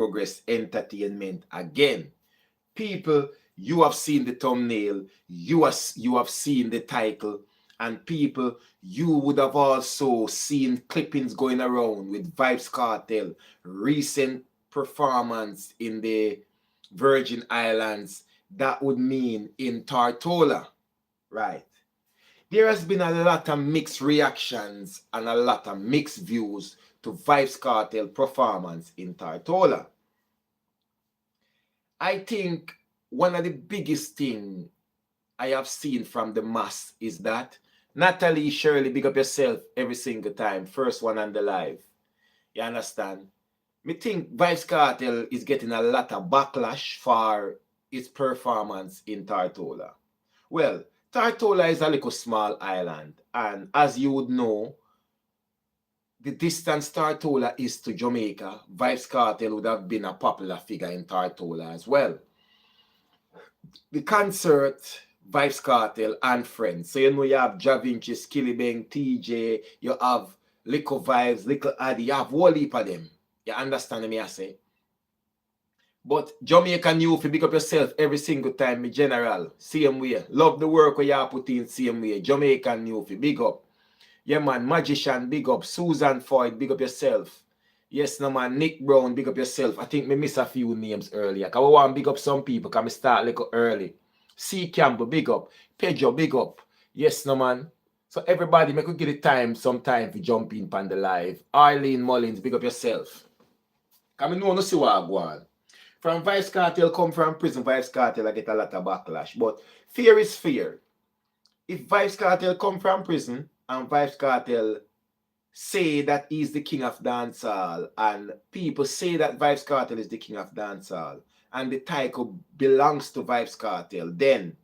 Progress Entertainment again. People, you have seen the thumbnail, you have seen the title, and people, you would have also seen clippings going around with Vybz Kartel recent performance in the Virgin Islands. That would mean in Tortola, right? There has been a lot of mixed reactions and a lot of mixed views to Vybz Kartel performance in Tortola. I think one of the biggest things I have seen from the mass is that Natalie, Shirley, big up yourself every single time. First one on the live. You understand? Me think Vybz Kartel is getting a lot of backlash for its performance in Tortola. Well, Tortola is a little small island, and as you would know, the distance Tortola is to Jamaica, Vybz Kartel would have been a popular figure in Tortola as well. The concert, Vybz Kartel and friends. So you know you have Javinci, Skillibeng, TJ, you have Little Vibes, Little Addy, you have whole heap of them. You understand me I say? But Jamaican youth, you pick up yourself every single time, me general. Same way. Love the work where you put in, same way. Jamaican youth, big up. Yeah, man, Magician, big up. Susan Foyt, big up yourself. Yes, no, man. Nick Brown, big up yourself. I think me miss a few names earlier. Because I want to big up some people because I start a little early. C. Campbell, big up. Pedro, big up. Yes, no, man. So everybody, me could get the time sometime to jump in on the live. Arlene Mullins, big up yourself. Because I know no see what I go on. From Vybz Kartel come from prison, Vybz Kartel I get a lot of backlash. But fear is fear. If Vybz Kartel come from prison and Vybz Kartel say that he's the king of dancehall and people say that Vybz Kartel is the king of dancehall and the title belongs to Vybz Kartel, then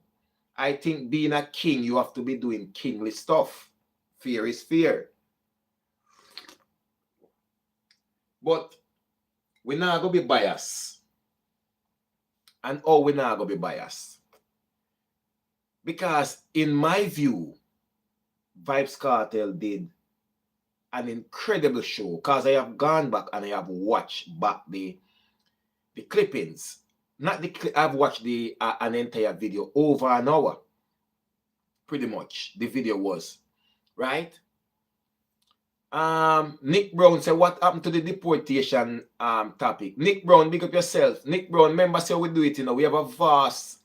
I think being a king, you have to be doing kingly stuff. Fear is fear. But we're not going to be biased. And we're not going to be biased. Because in my view, Vybz Kartel did an incredible show because I have gone back and I have watched back the clippings. Not the I've watched the an entire video over an hour. Pretty much the video was, right? Nick Brown said, what happened to the deportation topic? Nick Brown, big up yourself. Nick Brown, remember say we do it, you know, we have a vast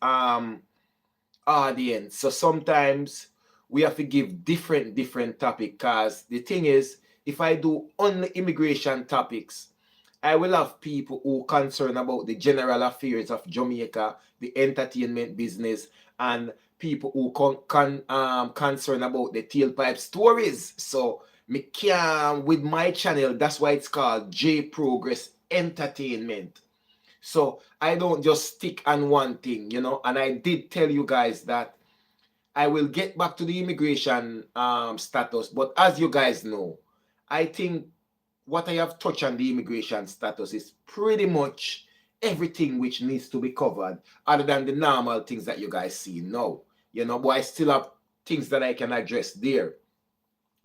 audience. So sometimes we have to give different topic because the thing is, if I do only immigration topics, I will have people who concerned about the general affairs of Jamaica, the entertainment business, and people who concerned about the tailpipe stories. So me can with my channel, that's why it's called J Progress Entertainment. So I don't just stick on one thing, you know, and I did tell you guys that I will get back to the immigration status, but as you guys know, I think what I have touched on the immigration status is pretty much everything which needs to be covered other than the normal things that you guys see now, you know, but I still have things that I can address there.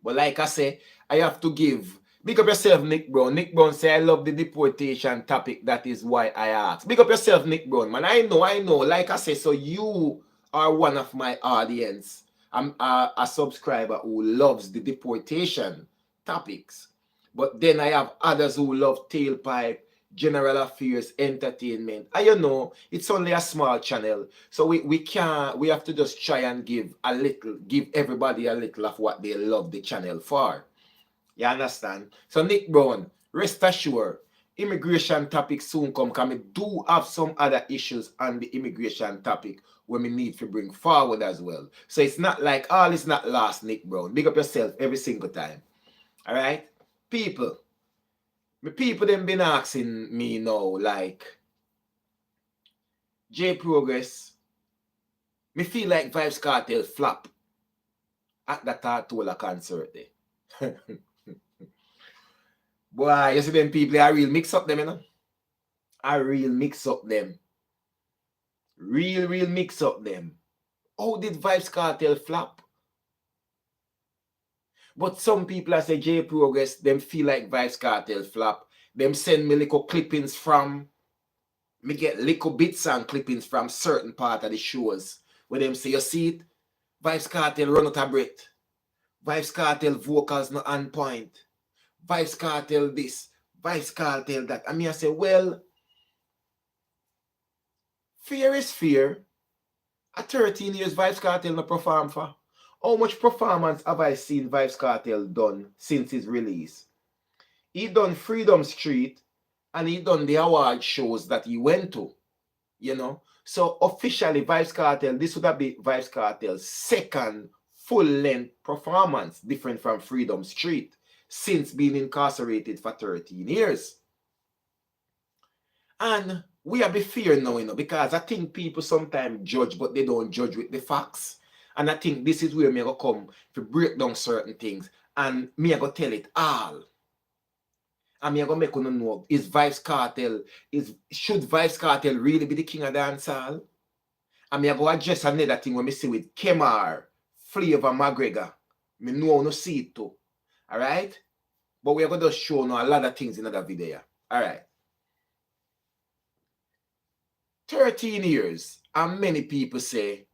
But like I say, I have to give, big up yourself, Nick Brown. Nick Brown say, I love the deportation topic, that is why I asked. Big up yourself, Nick Brown, man. I know, like I say, so you are one of my audience. I'm a subscriber who loves the deportation topics. But then I have others who love tailpipe, general affairs, entertainment. And you know, it's only a small channel. So we have to just try and give everybody a little of what they love the channel for. You understand? So Nick Brown, rest assured, immigration topic soon come because we do have some other issues on the immigration topic where we need to bring forward as well. So it's not like all is not lost, Nick Brown. Big up yourself every single time. All right? People them been asking me now, like, J Progress, me feel like Vybz Kartel flop at that Tortola concert there. Boy, you see them people, I real mix up them, you know? I real mix up them. Real mix up them. How did Vybz Kartel flop? But some people, I say J Progress, them feel like Vybz Kartel flop Them send me little clippings from, me get little bits and clippings from certain part of the shows. Where them say, you see it? Vybz Kartel run out of breath. Vybz Kartel vocals not on point. Vybz Kartel this. Vybz Kartel that. I mean, I say, well, fear is fear. At 13 years, Vybz Kartel no perform for. How much performance have I seen Vybz Kartel done since his release? He done Freedom Street and he done the award shows that he went to, you know. So officially, Vybz Kartel, this would have been Vybz Kartel's second full-length performance, different from Freedom Street, since being incarcerated for 13 years. And we have a fear now, you know, because I think people sometimes judge, but they don't judge with the facts. And I think this is where me go come to break down certain things. And me I go tell it all. And me I go make you know, is Vybz Kartel, should Vybz Kartel really be the king of dancehall? And me I go address another thing when me see with Kemar, Flavor McGregor. Me know no see it too. Alright? But we are going to show now a lot of things in another video. Alright. 13 years, and many people say,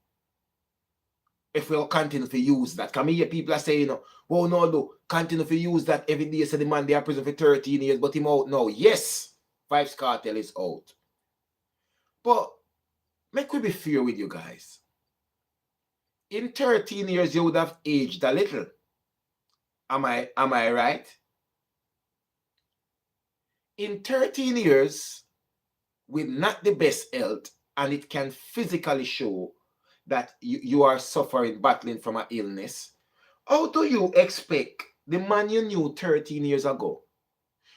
if we'll continue to use that, can me hear people are saying, you know, well, no, do continue to use that every day, say the man they are prison for 13 years, but him out now. Yes, Vybz Kartel is out. But make we be fair with you guys. In 13 years, you would have aged a little. Am I right? In 13 years, with not the best health, and it can physically show that you are suffering, battling from an illness, how do you expect the man you knew 13 years ago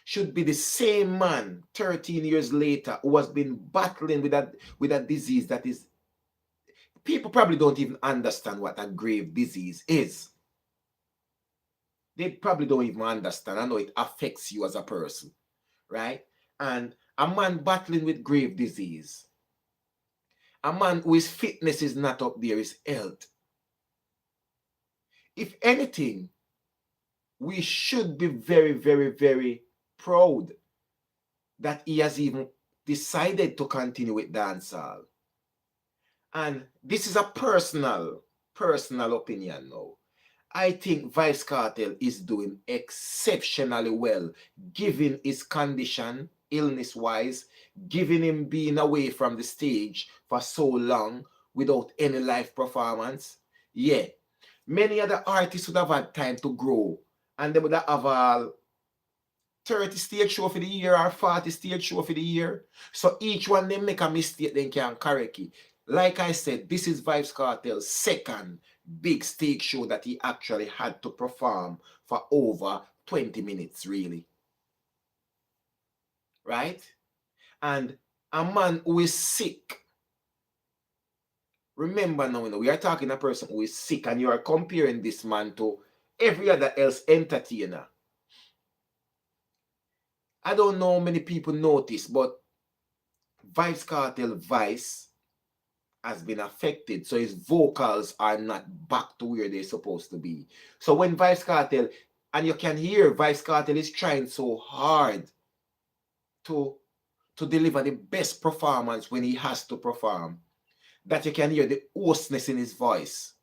should be the same man 13 years later who has been battling with a disease that is, people probably don't even understand what a grave disease is. They probably don't even understand. I know it affects you as a person, right? And a man battling with grave disease, a man whose fitness is not up there, his health. If anything, we should be very, very, very proud that he has even decided to continue with dancehall. And this is a personal opinion now. I think Vybz Kartel is doing exceptionally well, given his condition, illness-wise, given him being away from the stage for so long without any live performance. Yeah, many other artists would have had time to grow, and they would have 30 stage show for the year or 40 stage show for the year. So each one they make a mistake, they can correct it. Like I said, this is Vybz Kartel's second big stage show that he actually had to perform for over 20 minutes, really. Right? And a man who is sick. Remember now, we are talking a person who is sick, and you are comparing this man to every other else entertainer. I don't know how many people notice, but Vybz Kartel's voice has been affected, so his vocals are not back to where they're supposed to be. So when Vybz Kartel, and you can hear Vybz Kartel is trying so hard to deliver the best performance when he has to perform, that you can hear the hoarseness in his voice.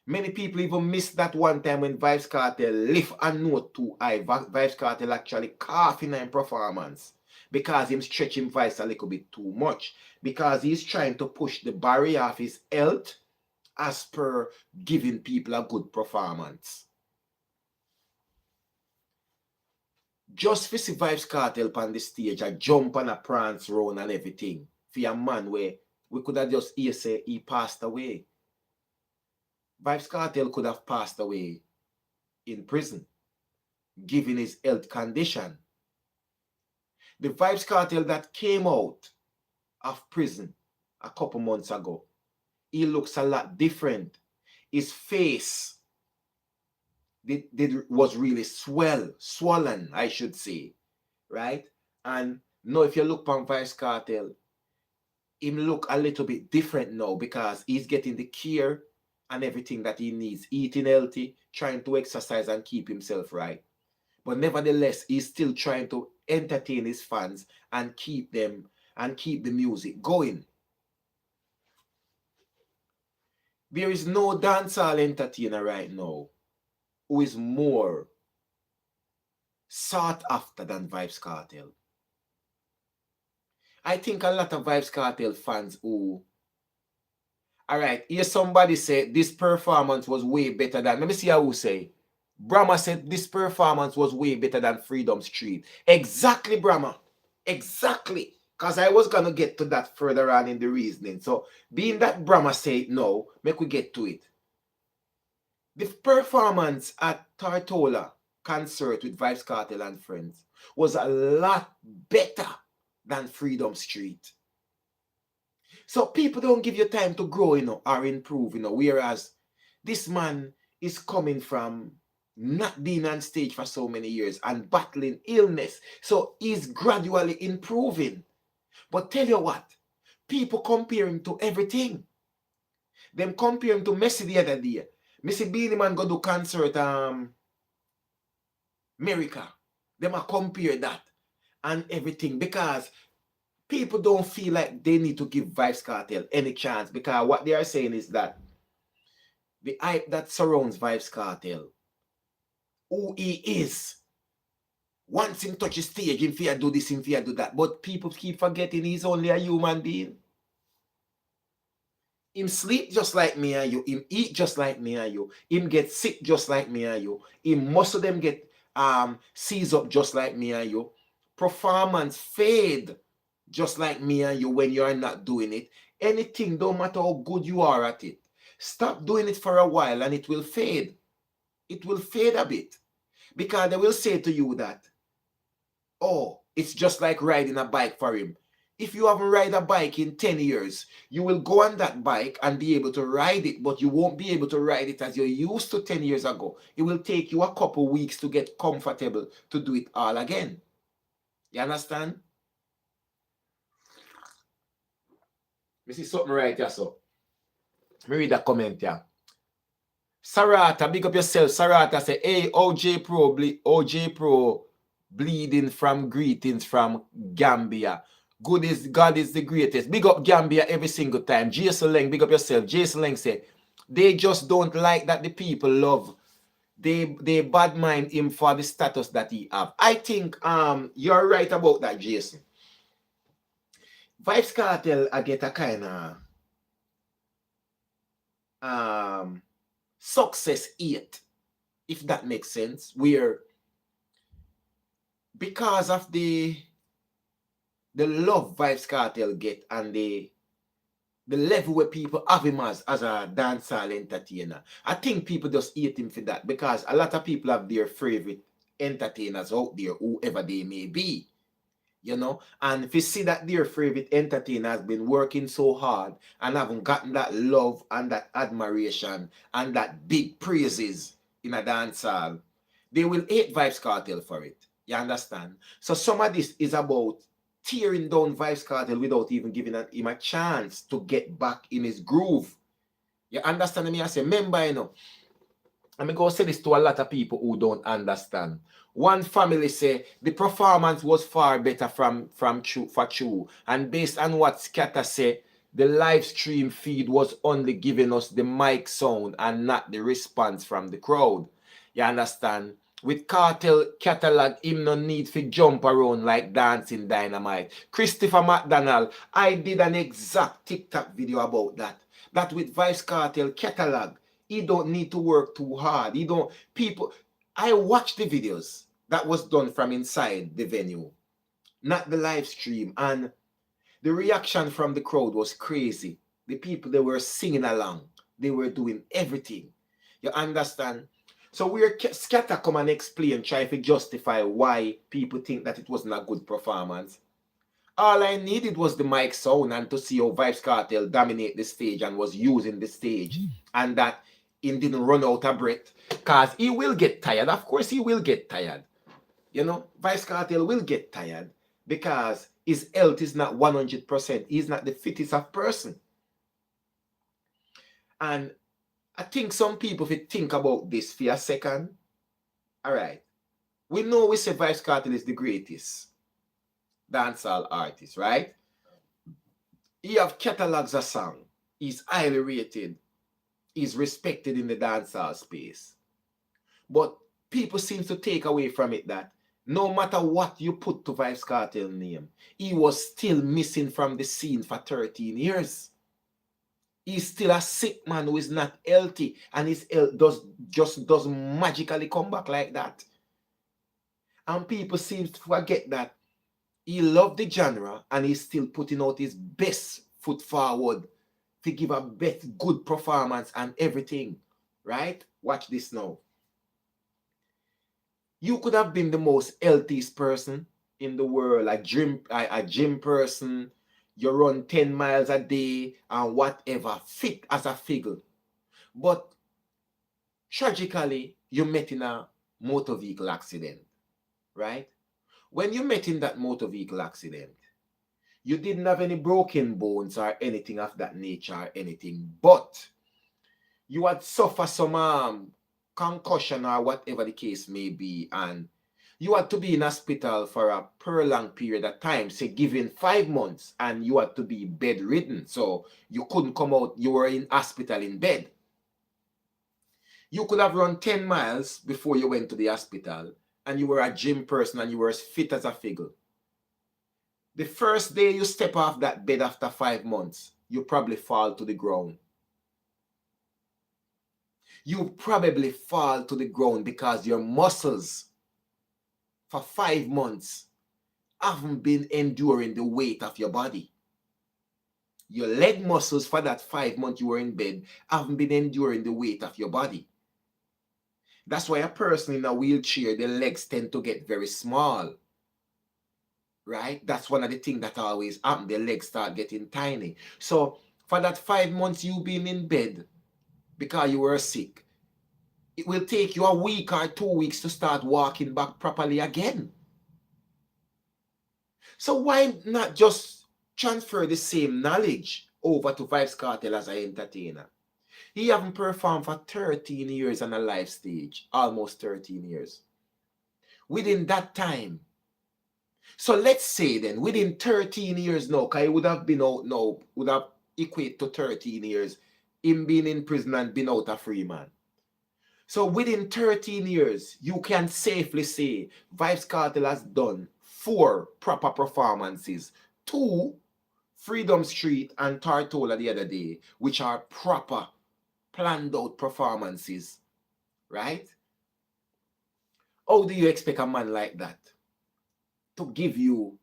Many people even missed that one time when Vybz Kartel lift a note too high. Vybz Kartel actually coughing in performance because he's stretching voice a little bit too much, because he's trying to push the barrier of his health as per giving people a good performance. Just for see Vybz Kartel on the stage, I jump on a prance round and everything, for a man where we could have just hear say he passed away. Vybz Kartel could have passed away in prison, given his health condition. The Vybz Kartel that came out of prison a couple months ago, he looks a lot different. His face was really swollen, I should say, right? And now if you look on Vybz Kartel, him look a little bit different now, because he's getting the care and everything that he needs, eating healthy, trying to exercise and keep himself right. But nevertheless, he's still trying to entertain his fans and keep the music going. There is no dancehall entertainer right now who is more sought after than Vybz Kartel. I think a lot of Vybz Kartel fans who, all right, hear somebody say this performance was way better than, let me see how who say. Brahma said this performance was way better than Freedom Street. Exactly, Brahma. Exactly. Because I was going to get to that further on in the reasoning. So, being that Brahma said no, make we get to it. The performance at Tortola concert with Vybz Kartel and friends was a lot better than Freedom Street. So people don't give you time to grow, or improve, whereas this man is coming from not being on stage for so many years and battling illness. So he's gradually improving. But tell you what, people compare him to everything. Them compare him to Messi the other day. Messi Beanie Man go do concert America. Them a compare that and everything because people don't feel like they need to give Vybz Kartel any chance because what they are saying is that the hype that surrounds Vybz Kartel, who he is, once him touch the stage, him fear do this, him fear do that. But people keep forgetting he's only a human being. Him sleep just like me and you. Him eat just like me and you. Him get sick just like me and you. Him most of them get seize up just like me and you. Performance fade just like me and you when you are not doing it. Anything, don't matter how good you are at it. Stop doing it for a while and it will fade. It will fade a bit. Because they will say to you that, oh, it's just like riding a bike for him. If you haven't ride a bike in 10 years, you will go on that bike and be able to ride it, but you won't be able to ride it as you used to 10 years ago. It will take you a couple weeks to get comfortable to do it all again. You understand? You see something right here, so. Let me read that comment here. Sarata, big up yourself. Sarata say, hey, OJ Pro bleeding from greetings from Gambia. God is the greatest. Big up Gambia every single time. Jason Leng, big up yourself. Jason Leng say, they just don't like that the people love. They bad mind him for the status that he have. I think you're right about that, Jason. Vybz Kartel, I get a kind of success hate, if that makes sense, where because of the love Vybz Kartel get and the level where people have him as a dancehall entertainer, I think people just hate him for that because a lot of people have their favorite entertainers out there, whoever they may be. And if you see that their favorite entertainer has been working so hard and haven't gotten that love and that admiration and that big praises in a dancehall, they will hate Vybz Kartel for it. You understand? So some of this is about tearing down Vybz Kartel without even giving him a chance to get back in his groove. You understand me? I say, remember, I'm going to say this to a lot of people who don't understand. One family say the performance was far better for Chu. And based on what Scatter say, the live stream feed was only giving us the mic sound and not the response from the crowd. You understand? With Kartel catalog, him no need to jump around like Dancing Dynamite. Christopher McDonald, I did an exact TikTok video about that. That with Vybz Kartel catalog, he don't need to work too hard. I watched the videos that was done from inside the venue, not the live stream, and the reaction from the crowd was crazy. The people, they were singing along. They were doing everything. You understand? So we're Scatter come and explain, try to justify why people think that it wasn't a good performance. All I needed was the mic sound and to see how Vybz Kartel dominate the stage and was using the stage, and that he didn't run out of breath, because he will get tired. Of course he will get tired. Vybz Kartel will get tired because his health is not 100%. He's not the fittest of person. And I think some people, if you think about this for a second, all right, we know we say Vybz Kartel is the greatest. dancehall artist, right? He have catalogs of song. He's highly rated. He's respected in the dancehall space. But people seem to take away from it that no matter what you put to Vybz Kartel name, he was still missing from the scene for 13 years. He's still a sick man who is not healthy, and his health doesn't magically come back like that. And people seem to forget that he loved the genre and he's still putting out his best foot forward to give a best good performance and everything. Right? Watch this now. You could have been the most healthiest person in the world, a gym person. You run 10 miles a day and whatever, fit as a figure. But tragically, you met in a motor vehicle accident, right? When you met in that motor vehicle accident, you didn't have any broken bones or anything of that nature or anything, but you had suffered some concussion or whatever the case may be, and you had to be in hospital for a prolonged period of time, say given 5 months, and you had to be bedridden, so you couldn't come out, you were in hospital in bed. You could have run 10 miles before you went to the hospital, and you were a gym person and you were as fit as a figure. The first day you step off that bed after 5 months, you probably fall to the ground. You probably fall to the ground because your muscles for 5 months haven't been enduring the weight of your body. Your leg muscles for that 5 months you were in bed haven't been enduring the weight of your body. That's why a person in a wheelchair, their legs tend to get very small. Right? That's one of the things that always happen. Their legs start getting tiny. So for that 5 months you been in bed because you were sick, it will take you a week or 2 weeks to start walking back properly again. So why not just transfer the same knowledge over to Vybz Kartel as an entertainer? He haven't performed for 13 years on a live stage, almost 13 years. Within that time, so let's say then, within 13 years now, because he would have been out now, would have equate to 13 years, him being in prison and being out a free man. So within 13 years, you can safely say Vybz Kartel has done 4 proper performances, 2 Freedom Street and Tortola the other day, which are proper planned out performances, right? How do you expect a man like that to give you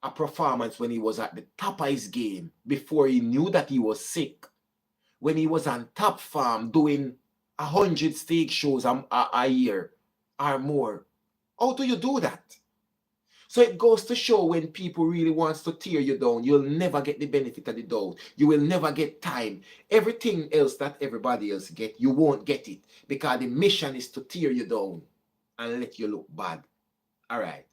a performance when he was at the top of his game, before he knew that he was sick, when he was on top form doing 100 stage shows a year or more? How do you do that? So it goes to show, when people really wants to tear you down, you'll never get the benefit of the doubt. You will never get time. Everything else that everybody else get, you won't get it, because the mission is to tear you down and let you look bad. All right.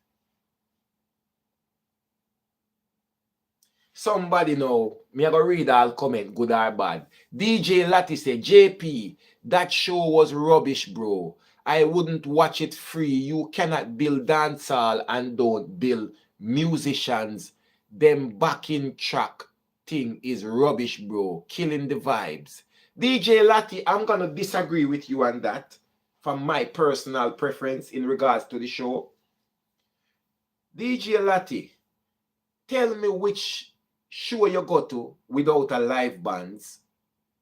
Somebody know, me I go read all comment, good or bad. DJ Lati say, JP, that show was rubbish, bro. I wouldn't watch it free. You cannot build dancehall and don't build musicians. Them backing track thing is rubbish, bro. Killing the vibes. DJ Lati, I'm going to disagree with you on that, from my personal preference in regards to the show. DJ Lati, tell me which show you go to without a live bands,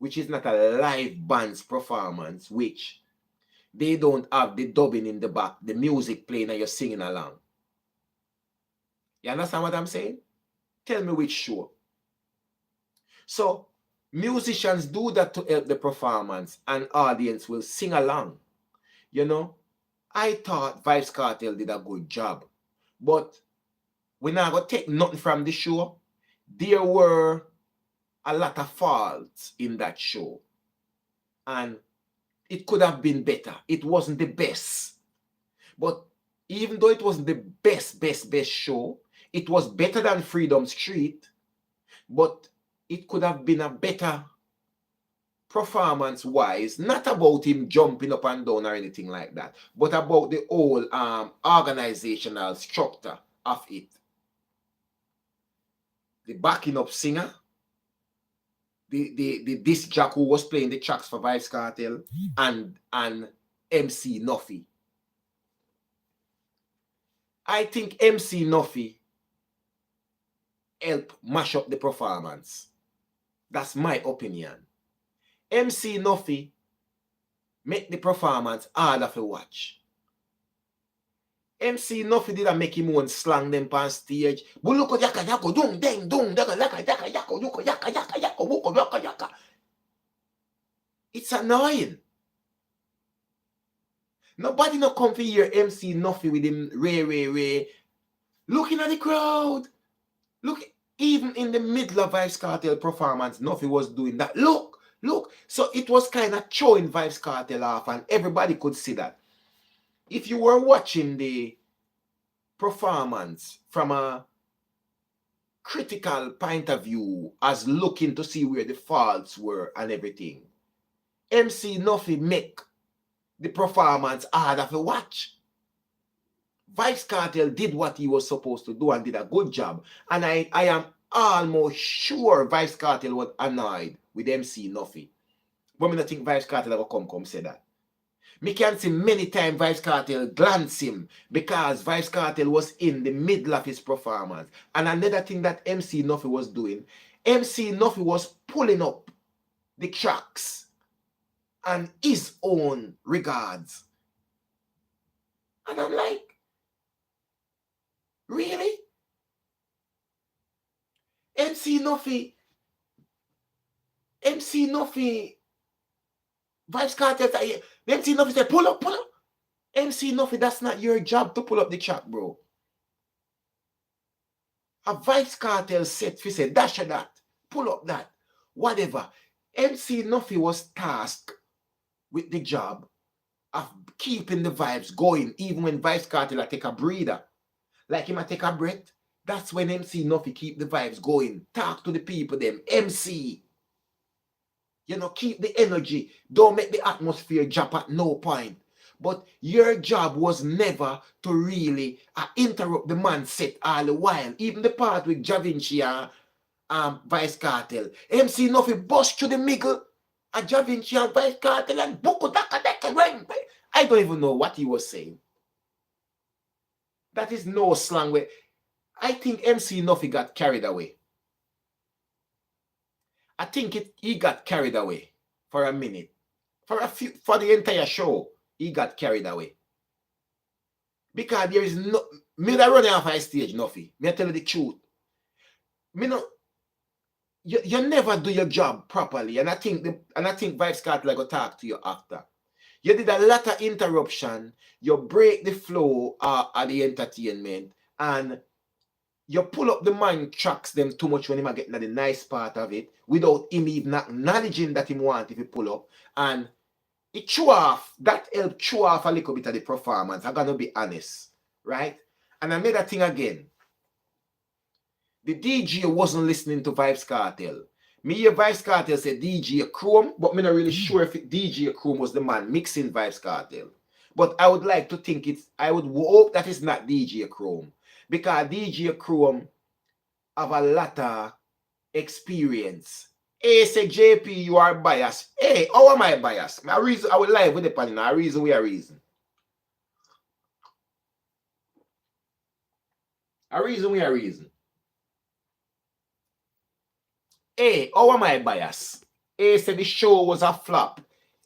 which is not a live bands performance, which they don't have the dubbing in the back, the music playing and you're singing along. You understand what I'm saying? Tell me which show. So musicians do that to help the performance, and audience will sing along. You know, I thought Vybz Kartel did a good job, but we're not going to take nothing from the show. There were a lot of faults in that show, and it could have been better. It wasn't the best. But even though it wasn't the best show, it was better than Freedom Street, but it could have been a better performance-wise, not about him jumping up and down or anything like that, but about the whole organizational structure of it. the backing up singer, the disc jock who was playing the tracks for Vybz Kartel, and MC NUFFY. I think MC NUFFY helped mash up the performance. That's my opinion. MC NUFFY make the performance harder to watch. MC NUFFY didn't make him one slang them on stage. Buluko yaka yako dung deng dung daga yaka yaka yako yuko yaka yaka yako buko yaka yaka. It's annoying. Nobody no come to hear MC NUFFY with him Ray. Looking at the crowd. Look, even in the middle of Vybz Kartel performance, NUFFY was doing that. Look. So it was kind of showing Vybz Kartel off, and everybody could see that. If you were watching the performance from a critical point of view, as looking to see where the faults were and everything, MC NUFFY make the performance harder to watch. Vybz Kartel did what he was supposed to do and did a good job. And I am almost sure Vybz Kartel was annoyed with MC NUFFY. But I don't think Vybz Kartel ever come say that. Me can see many times Vybz Kartel glance him because Vybz Kartel was in the middle of his performance. And another thing that MC NUFFY was doing, MC NUFFY was pulling up the tracks and his own regards. And I'm like, really? MC NUFFY, Vybz Kartel, MC NUFFY said, pull up. MC NUFFY, that's not your job to pull up the track, bro. A Vybz Kartel set, he said, dash that, pull up that, whatever. MC NUFFY was tasked with the job of keeping the vibes going, even when Vybz Kartel take a breather. Like him take a breath, that's when MC NUFFY keep the vibes going. Talk to the people, them. MC. You know, keep the energy. Don't make the atmosphere drop at no point. But your job was never to really interrupt the man set all the while. Even the part with Javinci and Vybz Kartel. MC NUFFY bust to the middle and Javinci and Vybz Kartel and Buku Daka Daka. I don't even know what he was saying. That is no slang way. I think MC NUFFY got carried away. I think he got carried away for a minute. For the entire show, he got carried away. Because there is no, me that running off high stage, NUFFY. Me tell you the truth. Me no, you never do your job properly. And I think Vybz Kartel go talk to you after. You did a lot of interruption. You break the flow of the entertainment. And you pull up the man tracks them too much when he might get the nice part of it without him even acknowledging that he want if he pull up. And it chew off, that helped chew off a little bit of the performance. I'm going to be honest, right? And another thing again, the DJ wasn't listening to Vybz Kartel. Me hear Vybz Kartel say DJ Chrome, but me not really sure if DJ Chrome was the man mixing Vybz Kartel. But I would like to think I would hope that it's not DJ Chrome. Because DJ Chrome have a lot of experience. Hey, say JP, you are biased. Hey, how am I biased? I will lie with the panel. I reason we are reason. A reason we are reason. Hey, how am I biased? Hey, say the show was a flop.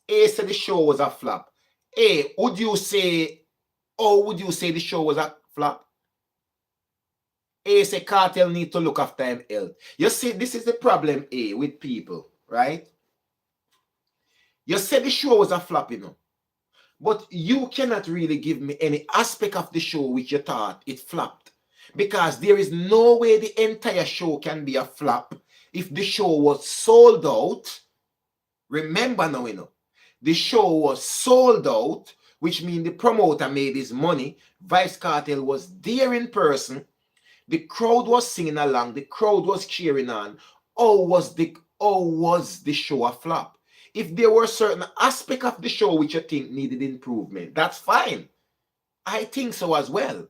Hey, say the show was a flop. Hey, would you say the show was a flop? Say Kartel need to look after him health. You see, this is the problem, with people, right? You said the show was a flop, you know. But you cannot really give me any aspect of the show which you thought it flopped. Because there is no way the entire show can be a flop if the show was sold out. Remember now, you know, the show was sold out, which means the promoter made his money. Vybz Kartel was there in person. The crowd was singing along. The crowd was cheering on. Or was the show a flop? If there were certain aspects of the show which you think needed improvement, that's fine. I think so as well.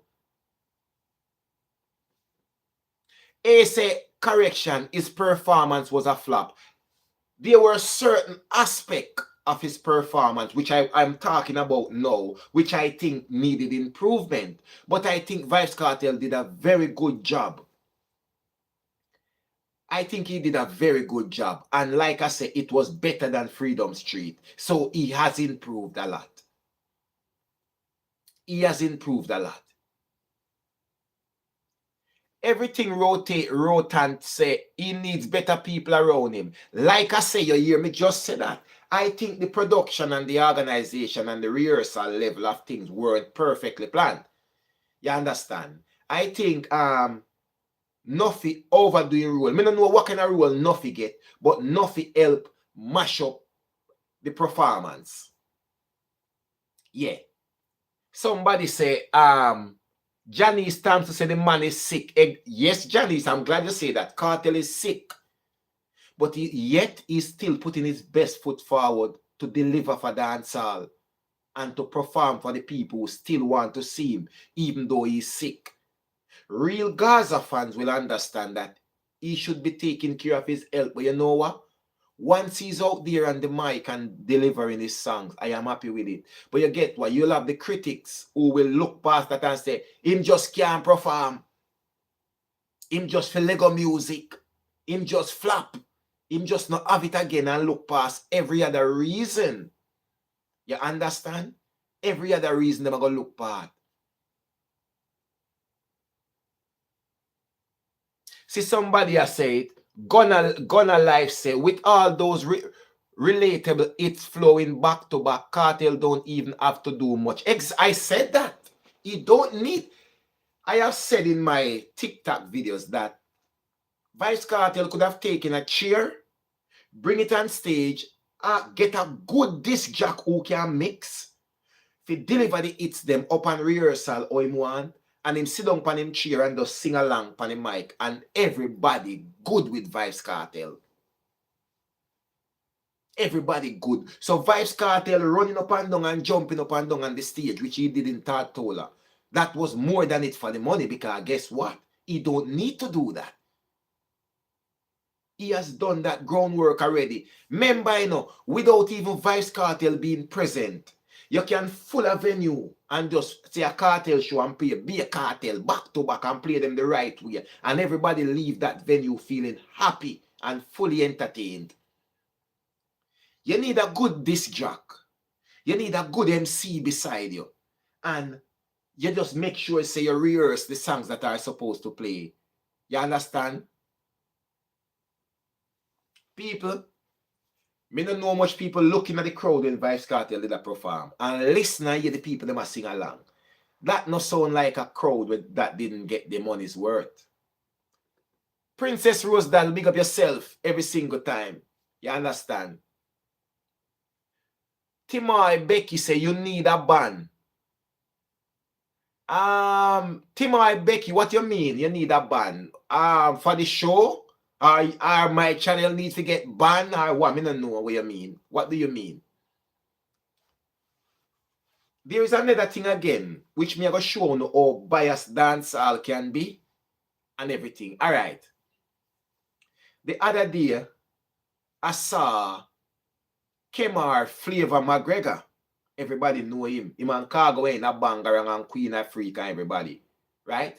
Say correction, his performance was a flop. There were certain aspects of his performance, which I'm talking about now, which I think needed improvement. But I think Vybz Kartel did a very good job. I think he did a very good job. And like I said, it was better than Freedom Street. So he has improved a lot. He has improved a lot. Everything Rotan say he needs better people around him. Like I say, you hear me just say that. I think the production and the organization and the rehearsal level of things weren't perfectly planned. You understand? I think Nuffy overdoing role. I don't know what kind of role Nuffy get, but Nuffy help mash up the performance. Yeah. Somebody say, Janice Thompson said the man is sick. Yes, Janice, I'm glad you say that. Kartel is sick. But yet he's still putting his best foot forward to deliver for dancehall and to perform for the people who still want to see him, even though he's sick. Real Gaza fans will understand that he should be taking care of his health. But you know what? Once he's out there on the mic and delivering his songs, I am happy with it. But you get what? You'll have the critics who will look past that and say, him just can't perform. Him just for Lego music. Him just flap. Him just not have it again and look past every other reason. You understand? Every other reason they're going to look past. See, somebody has said, Gonna Life say, with all those relatable hits flowing back to back, Kartel don't even have to do much. I said that. He don't need. I have said in my TikTok videos that Vybz Kartel could have taken a chair, bring it on stage, get a good disc jock who can mix, if he deliver the hits them up on rehearsal or him want, and him sit down on him chair and just sing along on the mic, and everybody good with Vybz Kartel. Everybody good. So Vybz Kartel running up and down and jumping up and down on the stage, which he did in Tortola, that was more than it for the money, because guess what? He don't need to do that. He has done that groundwork already. Remember, you know, without even Vybz Kartel being present, you can full a venue and just say a Kartel show and play be a Kartel back to back and play them the right way. And everybody leave that venue feeling happy and fully entertained. You need a good disc jock. You need a good MC beside you. And you just make sure, say, you rehearse the songs that are supposed to play. You understand? People, me don't know much people looking at the crowd when Vybz Kartel did a perform. And listen and hear the people that must sing along. That no sound like a crowd that didn't get the money's worth. Princess Rosedale, big up yourself every single time. You understand? Timoy Becky say you need a band. Timoy Becky, what you mean? You need a band? For the show? Or my channel needs to get banned? Or what? I don't know what you mean. What do you mean? There is another thing again, which me I go show you how biased dancehall can be and everything. All right. The other day, I saw Kemar Flavor McGregor. Everybody know him. Him and Cargo in a Bangarang and Queen Africa, everybody. Right?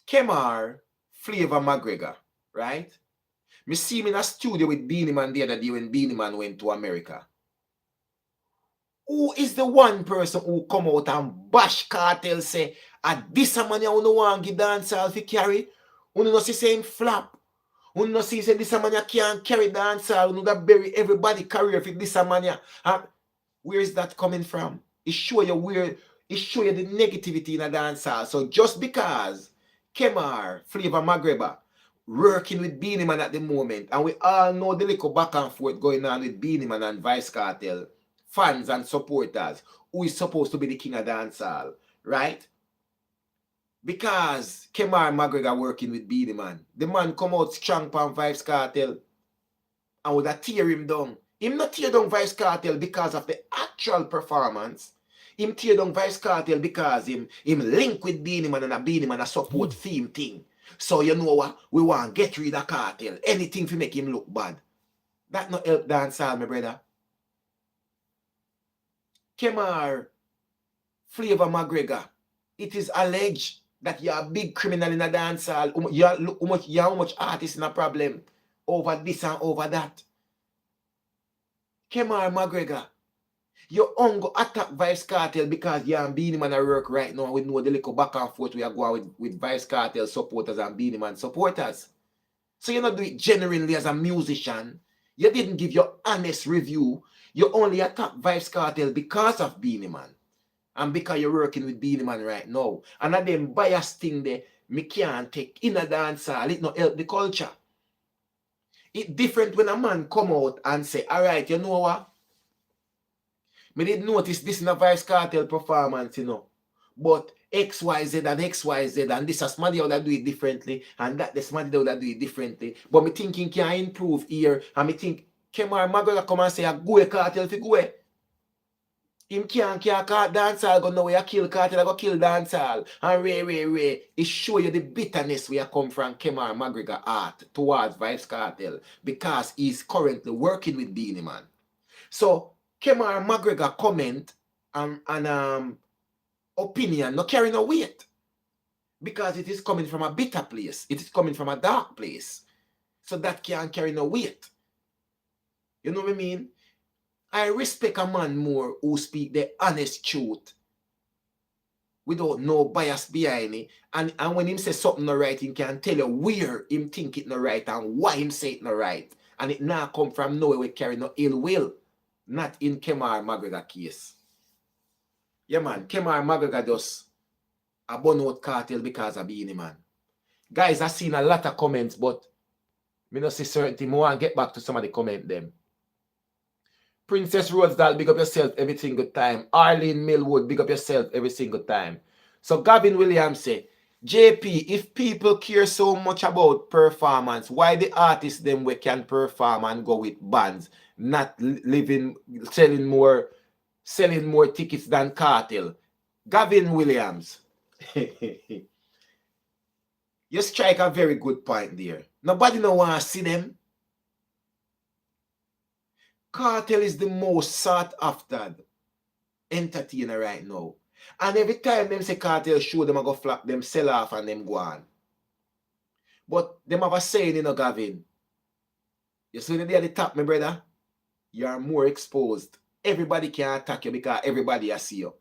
Kemar Flavor McGregor. Right? Me see him in a studio with Beanie Man the other day when Beanie Man went to America. Who is the one person who come out and bash Kartel say, this a man you no want give dancehall fi carry? You no see saying flap. You no see say this a man you can't carry dancehall. You no bury everybody career fi this a man you. Where is that coming from? It show you where, it show you the negativity in a dancehall. So just because Kemar Flavor McGregor working with Beanie Man at the moment, and we all know the little back and forth going on with Beanie Man and Vybz Kartel fans and supporters, who is supposed to be the king of dancehall, right? Because Kemar McGregor working with Beanie Man, the man come out strong from Vybz Kartel and would have tear him down. Him not tear down Vybz Kartel because of the actual performance. Him tear down Vybz Kartel because him link with Beanie Man and a Beanie Man a support theme thing. So you know what? We want to get rid of Kartel. Anything to make him look bad. That not help dancehall, my brother. Kemar, Flavor McGregor, it is alleged that you're a big criminal in a dancehall. You're how much artists in a problem over this and over that. Kemar McGregor, you ongo attack Vybz Kartel because you and Beenie Man are work right now. We know the little back and forth we are going with Vybz Kartel supporters and Beenie Man supporters. So you not do it genuinely as a musician. You didn't give your honest review. You only attack Vybz Kartel because of Beenie Man. And because you're working with Beenie Man right now. And that them bias thing there, me can't take in a dancehall. It not help the culture. It's different when a man come out and say, all right, you know what? Me did notice this in a Vybz Kartel performance, you know. But XYZ and XYZ and this a somebody would do it differently and that the somebody would do it differently. But me thinking can improve here and me think Kemar McGregor come and say a go Kartel fi go. Him can't dancehall go now we a kill Kartel, I go kill dancehall. And Ray. It show you the bitterness we are come from Kemar McGregor art towards Vybz Kartel because he's currently working with Beenie Man. So Kemar McGregor comment and opinion not carry no weight because it is coming from a bitter place. It is coming from a dark place. So that can't carry no weight. You know what I mean? I respect a man more who speak the honest truth without no bias behind it. And when him say something not right, he can tell you where him think it not right and why him say it not right. And it now come from nowhere we carry no ill will. Not in Kemar McGregor case. Yeah, man. Kemar McGregor does a burn out Kartel because of Beenie Man. Guys, I've seen a lot of comments, but me not see certain thing. I want to get back to some of the comment them. Princess Rosedal, big up yourself every single time. Arlene Millwood, big up yourself every single time. So Gavin Williams say, JP, if people care so much about performance, why the artists them we can perform and go with bands, not selling more tickets than Kartel? Gavin Williams, you strike a very good point there. Nobody no want to see them. Kartel is the most sought after entertainer right now. And every time them say Kartel show, them a go flap, them sell off and them go on. But them have a saying, you know, Gavin. You see when they're at the top, my brother, you are more exposed. Everybody can attack you because everybody has see you.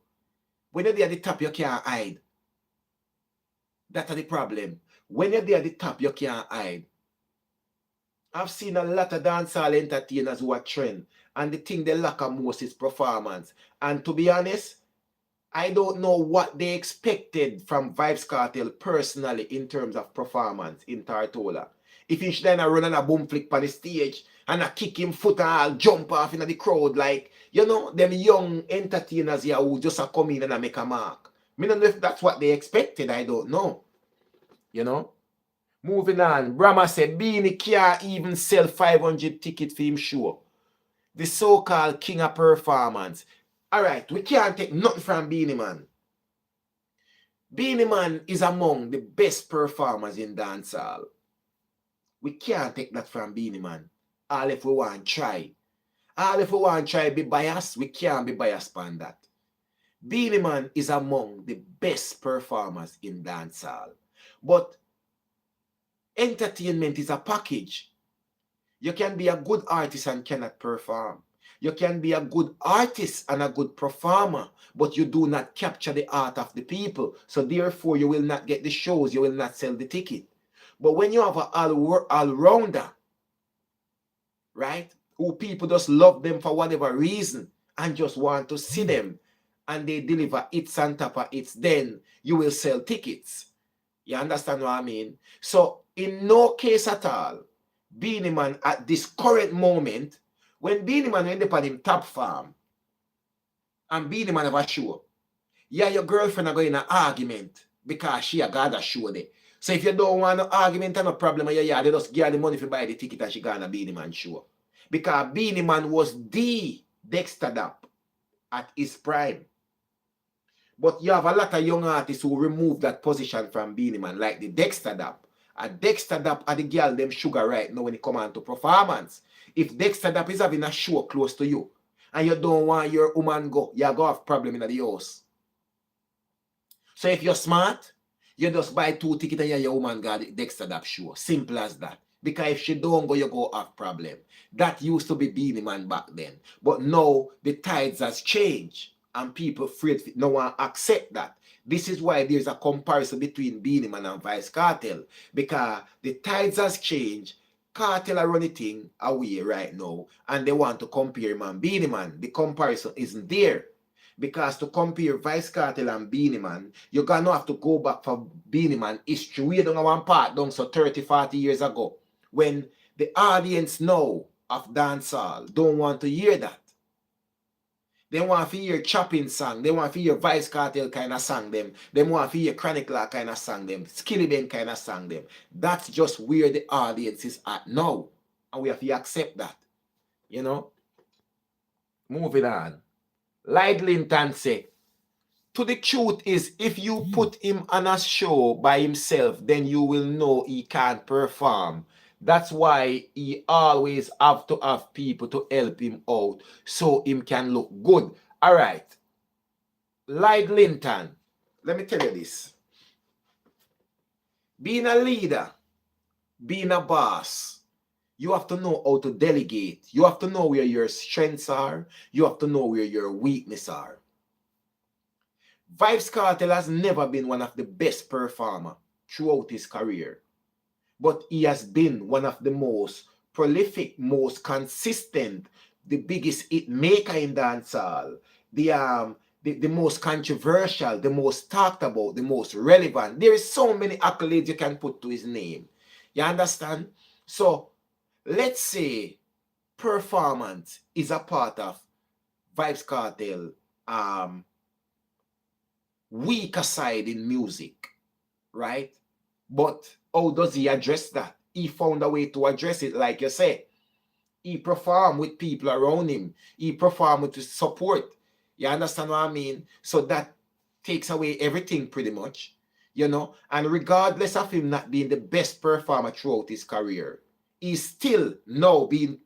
When you're at the top, you can't hide. That's the problem. When you're at the top, you can't hide. I've seen a lot of dancehall entertainers who are trend, and the thing they lack most is performance. And to be honest, I don't know what they expected from Vybz Kartel personally in terms of performance in Tortola. If he should then run on a boom flick on the stage and a kick him foot and I'll jump off in the crowd, like, you know, them young entertainers here who just are come in and make a mark. I don't know if that's what they expected, I don't know. You know? Moving on, Brahma said, Beenie can't even sell 500 tickets for him show. The so-called king of performance. All right, we can't take nothing from Beenie Man. Beenie Man is among the best performers in dancehall. We can't take that from Beenie Man. All if we want to try. All if we want to try be biased, we can't be biased on that. Beenie Man is among the best performers in dancehall. But entertainment is a package. You can be a good artist and cannot perform. You can be a good artist and a good performer, but you do not capture the art of the people. So therefore, you will not get the shows, you will not sell the ticket. But when you have an all-rounder, right, who people just love them for whatever reason and just want to see them, and they deliver hits on top of hits, then you will sell tickets. You understand what I mean? So in no case at all, Beenie Man at this current moment, when Beenie Man went up on him top farm, and Beenie Man have a show, yeah, your girlfriend are going in an argument because she a got a show there. So if you don't want no argument and no problem, yeah, they just give her the money to buy the ticket and she got a Beenie Man show. Because Beenie Man was the Dexter Dap at his prime. But you have a lot of young artists who remove that position from Beenie Man, like the Dexter Dap. A Dexter Dap are the girl them sugar right now when it come on to performance. If Dexter Dap is having a show close to you and you don't want your woman go, you go have problem in the house. So if you're smart, you just buy 2 tickets and your woman got the Dexter Dap show. Simple as that. Because if she don't go, you go have problem. That used to be Beenie Man back then. But now the tides has changed and people afraid no one accept that. This is why there's a comparison between Beenie Man and Vybz Kartel. Because the tides has changed. Kartel are running thing away right now. And they want to compare him and Beenie Man. The comparison isn't there. Because to compare Vybz Kartel and Beenie Man, you're going to have to go back for Beenie Man history. We don't have one part down so 30, 40 years ago. When the audience now of dancehall don't want to hear that. They want to hear chopping song. They want to hear Vybz Kartel kind of song them. They want to hear Chronic Law kind of song them. Skilly Ben kind of song them. That's just where the audience is at now. And we have to accept that. You know? Moving on. Light Linton say, to the truth is, if you put him on a show by himself, then you will know he can't perform. That's why he always have to have people to help him out so him can look good. All right. Light Linton, let me tell you this. Being a leader, being a boss, you have to know how to delegate. You have to know where your strengths are. You have to know where your weaknesses are. Vybz Kartel has never been one of the best performers throughout his career. But he has been one of the most prolific, most consistent, the biggest hit maker in dancehall, the most controversial, the most talked about, the most relevant. There is so many accolades you can put to his name. You understand? So let's say performance is a part of Vybz Kartel weaker side in music, right? But how does he address that? He found a way to address it, like you say. He performed with people around him. He performed with his support. You understand what I mean? So that takes away everything pretty much, you know? And regardless of him not being the best performer throughout his career, he's still now being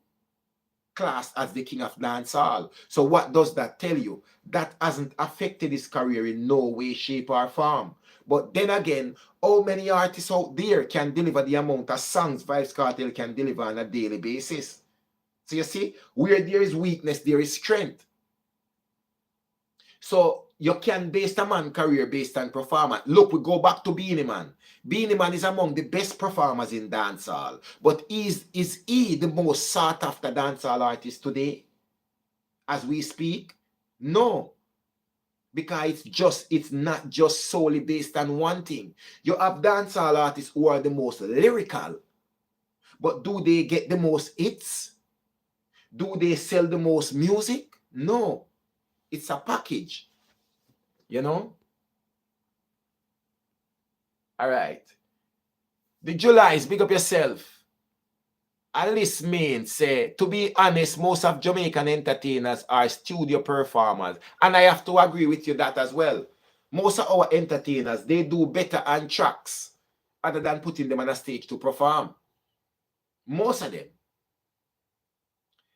classed as the king of dancehall. So what does that tell you? That hasn't affected his career in no way, shape, or form. But then again, how many artists out there can deliver the amount of songs Vybz Kartel can deliver on a daily basis? So you see, where there is weakness, there is strength. So you can base a man's career based on performance. Look, we go back to Beenie Man. Beenie Man is among the best performers in dancehall. But is he the most sought after dancehall artist today? As we speak? No. Because it's not just solely based on one thing. You have dancehall artists who are the most lyrical. But do they get the most hits? Do they sell the most music? No. It's a package. You know? All right. The Julys, big up yourself. Alice Main say, to be honest, most of Jamaican entertainers are studio performers. And I have to agree with you that as well. Most of our entertainers, they do better on tracks other than putting them on a stage to perform. Most of them.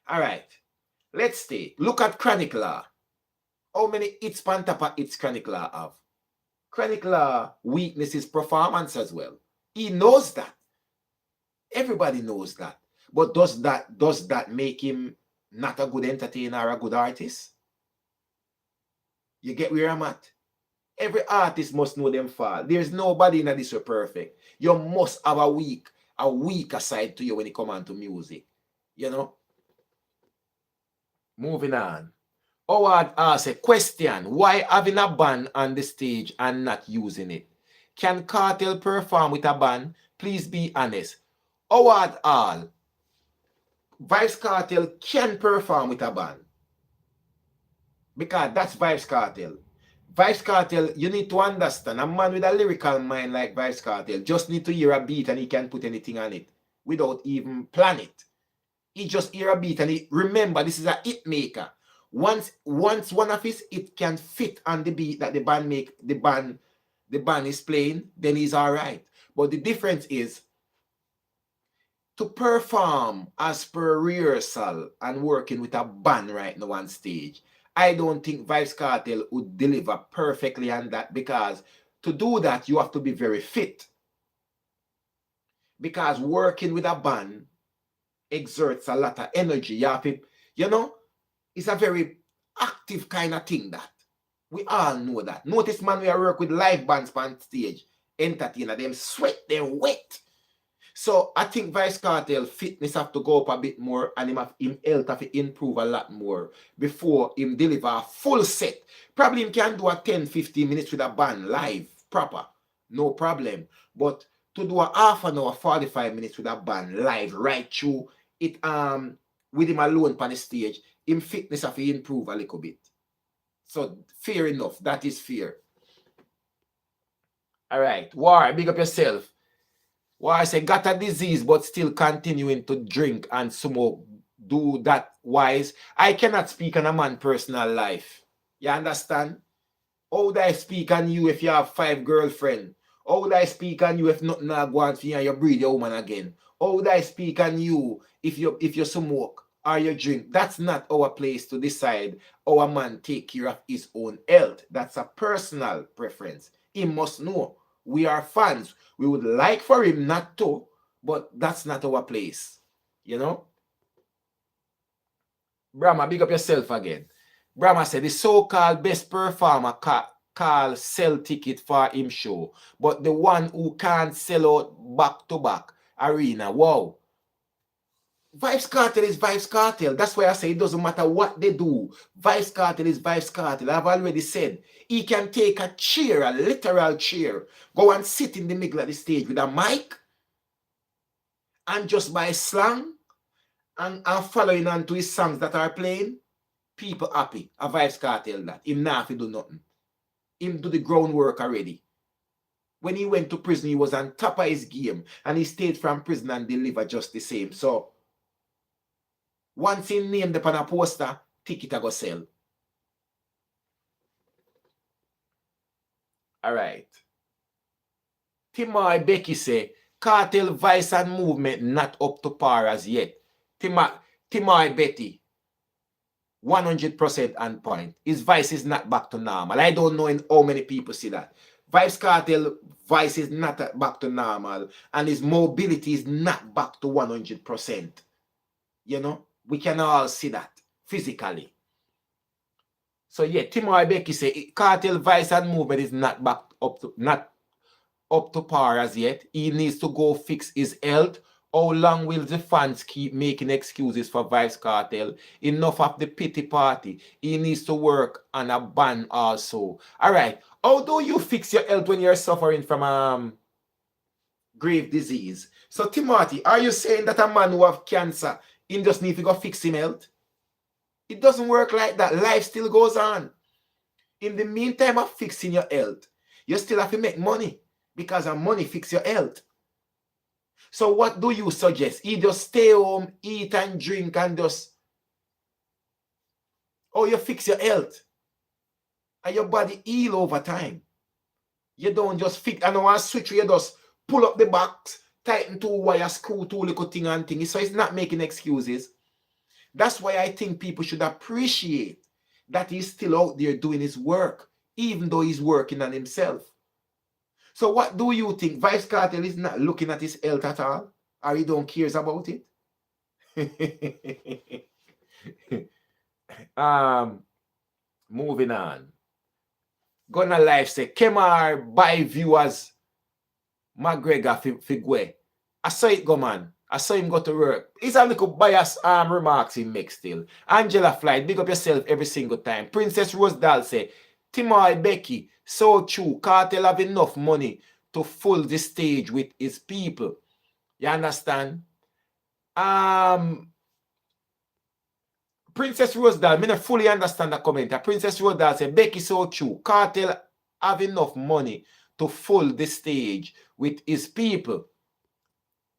All right. Let's stay. Look at Chronic Law. How many hits Pantapa hits Chronic Law have? Chronic Law weakness is performance as well. He knows that. Everybody knows that. But does that make him not a good entertainer or a good artist? You get where I'm at? Every artist must know them fall. There's nobody in this way perfect. You must have a weaker side to you when it comes on to music. You know? Moving on. Howard asks a question. Why having a band on the stage and not using it? Can Kartel perform with a band? Please be honest. Howard all. Vybz Kartel can perform with a band. Because that's Vybz Kartel. Vybz Kartel, you need to understand, a man with a lyrical mind like Vybz Kartel just need to hear a beat and he can put anything on it without even plan it. He just hear a beat and he remember this is a hit maker. Once one of his it can fit on the beat that the band is playing, then he's all right. But the difference is to perform as per rehearsal and working with a band right now on stage, I don't think Vybz Kartel would deliver perfectly on that, because to do that, you have to be very fit. Because working with a band exerts a lot of energy. You have to, you know, it's a very active kind of thing that. We all know that. Notice, man, we work with live bands on stage, entertainer, them sweat, them wet. So I think Vybz Kartel fitness have to go up a bit more, and him health have to improve a lot more before him deliver a full set. Probably him can do a 10-15 minutes with a band live, proper. No problem. But to do a half an hour, 45 minutes with a band live right through it with him alone on the stage, him fitness have to improve a little bit. So fair enough. That is fair. All right. War, big up yourself. Why I say got a disease but still continuing to drink and smoke, do that wise. I cannot speak on a man's personal life. You understand? How would I speak on you if you have 5 girlfriends? How would I speak on you if nothing not go on for you and you breed your woman again? How would I speak on you if you smoke or you drink? That's not our place to decide how a man take care of his own health. That's a personal preference. He must know. We are fans. We would like for him not to, but that's not our place. You know? Brahma, big up yourself again. Brahma said the so-called best performer call sell ticket for him show, but the one who can't sell out back-to-back arena. Wow. Vybz Kartel is Vybz Kartel. That's why I say it doesn't matter what they do. Vybz Kartel is Vybz Kartel. I've already said he can take a chair, a literal chair, go and sit in the middle of the stage with a mic and just by slang and following on to his songs that are playing, people happy. A Vybz Kartel that. Him not do nothing. Him do the groundwork already. When he went to prison, he was on top of his game and he stayed from prison and delivered just the same. So once he named upon a poster, ticket a go sell. All right. Timmy Becky say, Kartel vice and movement not up to par as yet. Timmy Betty, 100% on point. His vice is not back to normal. I don't know how many people see that. Vybz Kartel vice is not back to normal and his mobility is not back to 100%. You know? We can all see that physically. So yeah, Timmy Becky say Kartel vice and movement is not back up to par as yet. He needs to go fix his health. How long will the fans keep making excuses for Vybz Kartel? Enough of the pity party. He needs to work on a band also. All right. How do you fix your health when you're suffering from grave disease? So Timothy, are you saying that a man who have cancer, he just need to go fix him health? It doesn't work like that. Life still goes on. In the meantime of fixing your health, you still have to make money because money fix your health. So what do you suggest? You just stay home, eat and drink and just... Or you fix your health. And your body heal over time. You don't just fix... And one switch, you just pull up the box, tighten 2 wires, screw 2 little thing and things. So it's not making excuses. That's why I think people should appreciate that he's still out there doing his work, even though he's working on himself. So what do you think? Vybz Kartel is not looking at his health at all? Or he don't cares about it? Moving on. Gonna Life say, Kemar buy viewers McGregor Figwe. I saw it go, man. I saw him go to work. He's a little biased remarks he makes still. Angela Flight, big up yourself every single time. Princess Rosedal say, Timmy Becky, so true. Kartel have enough money to fill the stage with his people. You understand? Princess Rosedal, I don't fully understand the comment. Princess Rosedal say, Becky, so true. Kartel have enough money to fill the stage with his people.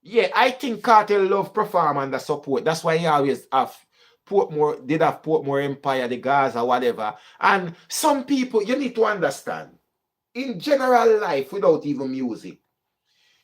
Yeah, I think Kartel love perform and the support. That's why he always have Portmore Empire, the Gaza, whatever. And some people, you need to understand, in general life, without even music,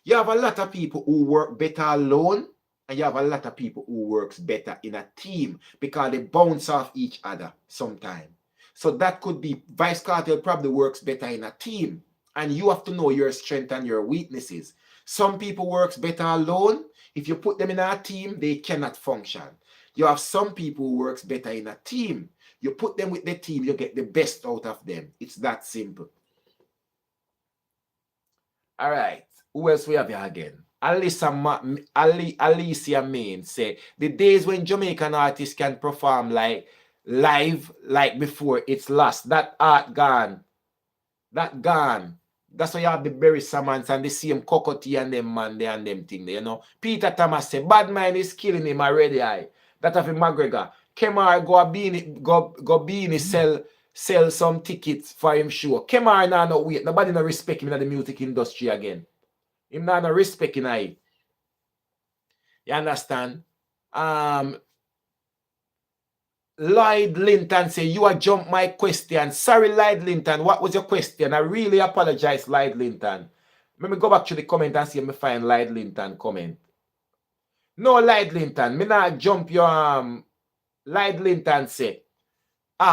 you have a lot of people who work better alone And you have a lot of people who works better in a team because they bounce off each other sometimes. So that could be Vybz Kartel probably works better in a team. And you have to know your strength and your weaknesses. Some people works better alone. If you put them in a team, they cannot function. You have some people who works better in a team. You put them with the team, you get the best out of them. It's that simple. All right. Who else we have here again? Alicia Main say, the days when Jamaican artists can perform like live like before, it's lost. That art gone. That gone. That's why you have the Berry Samans and the same Cocotti and them man there and them thing there, you know. Peter Thomas say, bad mind is killing him already. That of him McGregor. Kemar go beanie sell some tickets for him show. Kemar now no wait. Nobody no respect him in the music industry again. Him now no respect in I. You understand? Lloyd Linton say, you are jump my question. Sorry, Lloyd Linton. What was your question? I really apologize, Lloyd Linton. Let me go back to the comment and see if I find Lloyd Linton comment. No, Lloyd Linton. Me not jump your Lloyd Linton say.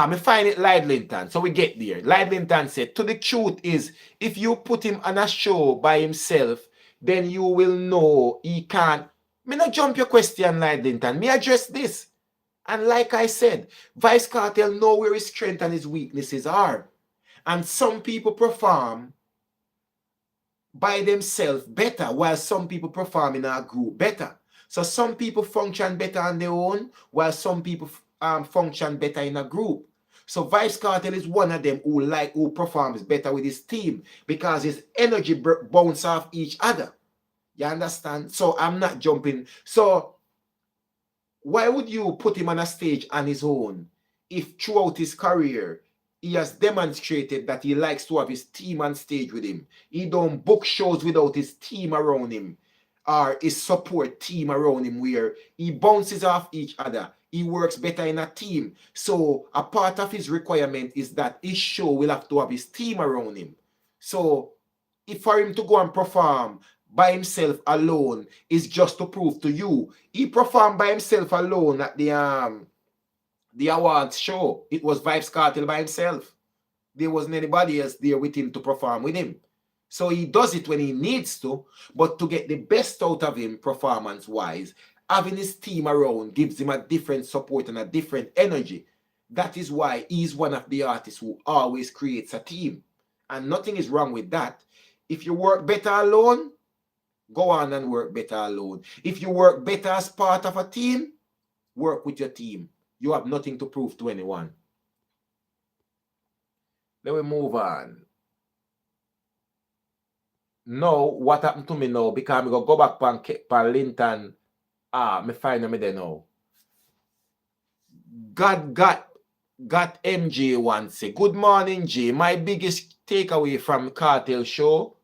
Me find it Lloyd Linton. So we get there. Lloyd Linton said, to the truth is, if you put him on a show by himself, then you will know he can't. Me not jump your question, Lloyd Linton. Me address this. And like I said, Vybz Kartel know where his strength and his weaknesses are. And some people perform by themselves better, while some people perform in a group better. So some people function better on their own, while some people function better in a group. So Vybz Kartel is one of them who performs better with his team because his energy bounce off each other. You understand? So I'm not jumping. So why would you put him on a stage on his own if throughout his career he has demonstrated that he likes to have his team on stage with him? He don't book shows without his team around him or his support team around him where he bounces off each other. He works better in a team. So a part of his requirement is that his show will have to have his team around him. So if for him to go and perform by himself alone is just to prove to you. He performed by himself alone at the awards show. It was Vybz Kartel by himself. There wasn't anybody else there with him to perform with him. So he does it when he needs to, but to get the best out of him performance-wise, having his team around gives him a different support and a different energy. That is why he's one of the artists who always creates a team. And nothing is wrong with that. If you work better alone, go on and work better alone. If you work better as part of a team, work with your team. You have nothing to prove to anyone. Let me move on. Now, what happened to me now? Because I'm going to go back pan Linton. Me find me there now. God got MJ once say, good morning, Jay. My biggest takeaway from Kartel show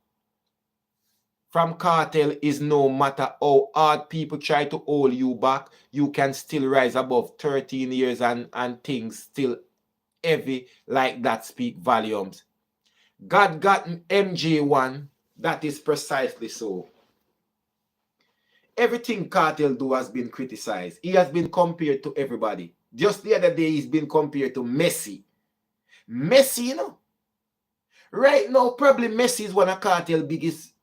from Kartel is no matter how hard people try to hold you back, you can still rise above 13 years and things still heavy like that speak volumes. God got MJ1, that is precisely so. Everything Kartel do has been criticized. He has been compared to everybody. Just the other day, he's been compared to Messi. Messi, you know. Right now, probably Messi is one of Kartel's biggest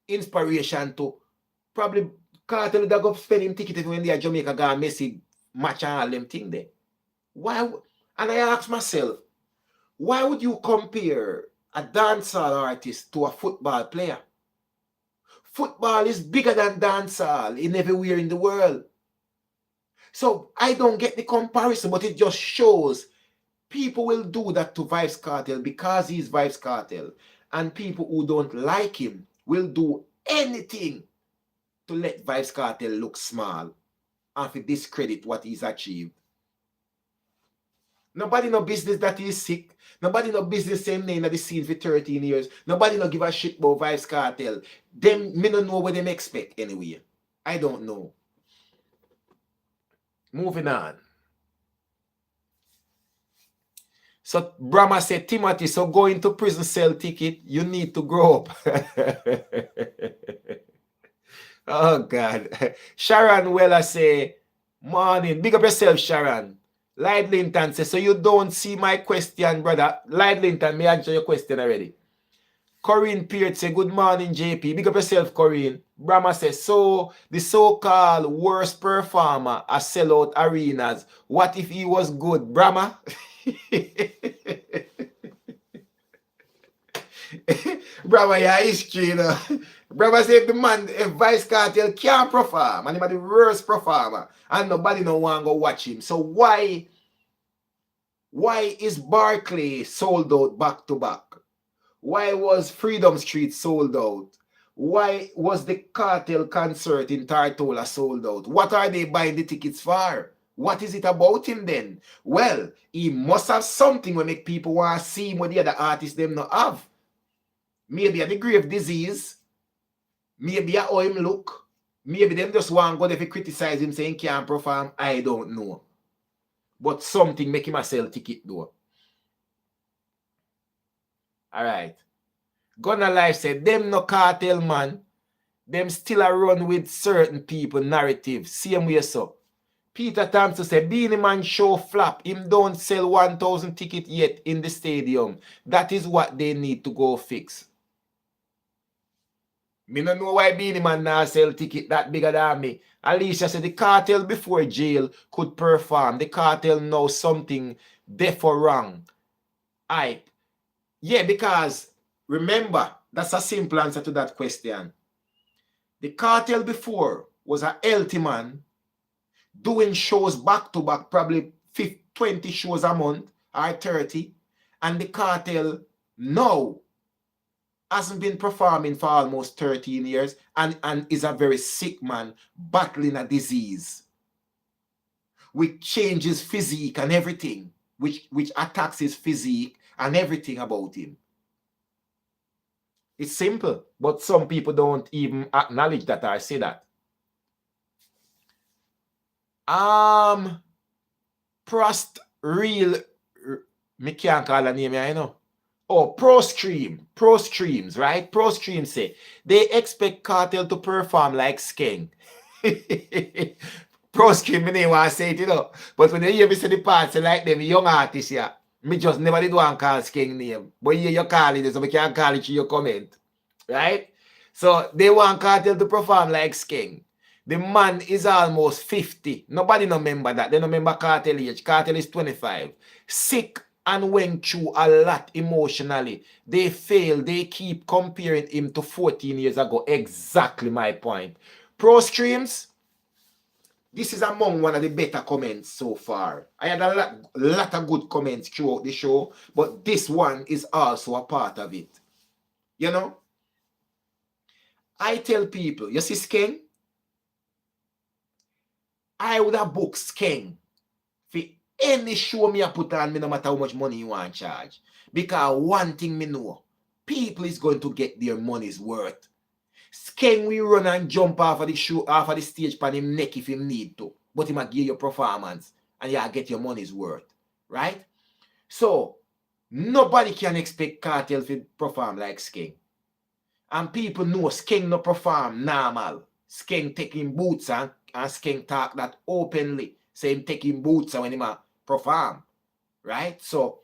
inspiration to probably Kartel that go spend him ticket when they are Jamaica got Messi match and all them thing there. Why? And I ask myself, why would you compare a dancehall artist to a football player? Football is bigger than dancehall in everywhere in the world. So I don't get the comparison, but it just shows people will do that to Vybz Kartel because he's Vybz Kartel. And people who don't like him will do anything to let Vybz Kartel look small and to discredit what he's achieved. Nobody no business that he's sick. Nobody no business same name at the scene for 13 years. Nobody no give a shit about Vybz Kartel. Them, me don't know what them expect anyway. I don't know. Moving on. So Brahma said, Timothy, so going to prison cell ticket, you need to grow up. Oh God. Sharon Weller say, morning. Big up yourself, Sharon. Light Linton say, so you don't see my question, brother. Light Linton, may I answer your question already? Corinne Peart say, good morning, JP. Big up yourself, Corinne. Brahma says, so the so-called worst performer at sellout arenas. What if he was good? Brahma? Brahma, yeah, history, you know. Brahma say, if the man, if Vybz Kartel can't perform, and he's the worst performer, and nobody no want to go watch him. So why is Barclay sold out back to back? Why was Freedom Street sold out? Why was the Cartel concert in Tortola sold out? What are they buying the tickets for? What is it about him then? Well, he must have something to make people want to see him what the other artists them not have. Maybe a degree of disease. Maybe how him look. Maybe them just want to go there to criticize him saying he can't perform. I don't know. But something make him a sell ticket though. Alright. Gunna Life said, them no cartel man. Them still a run with certain people narrative. Same way so. Peter Thompson said, Beanie Man show flap. Him don't sell 1,000 tickets yet in the stadium. That is what they need to go fix. Me no know why Beanie Man now sell ticket that bigger than me. Alicia said, the cartel before jail could perform. The cartel know something therefore wrong. Hype. Yeah, because remember, that's a simple answer to that question. The cartel before was a healthy man doing shows back to back, probably 20 shows a month or 30. And the cartel now hasn't been performing for almost 13 years and is a very sick man battling a disease which changes physique and everything, which attacks his physique and everything about him. It's simple, but some people don't even acknowledge that or say that. Prost real, me can't call a name, you know. Oh, Pro Streams, right? Pro Streams say, they expect Cartel to perform like Skeng. Pro Stream, me didn't want to say it, you know. But when you hear me say the parts like them young artists, yeah, me just never did want to call Skeng name. But here you call it, so we can't call it to your comment. Right? So they want Cartel to perform like Skeng. The man is almost 50. Nobody no remember that. They don't remember Cartel age. Cartel is 25. Sick and went through a lot emotionally. They fail. They keep comparing him to 14 years ago. Exactly my point. Pro Streams, this is among one of the better comments so far. I had a lot of good comments throughout the show, but this one is also a part of it. You know? I tell people, you see Skeng? I would have booked Skeng for any show me I put on me, no matter how much money you want to charge. Because one thing me know, people is going to get their money's worth. Skeng will run and jump off of the show, off of the stage pan him neck if he need to. But he might give you performance and you get your money's worth. Right? So, nobody can expect Cartel to perform like Skeng. And people know Skeng no perform normal. Skeng taking boots and Skeng talk that openly. Say him taking boots when he perform. Right? So,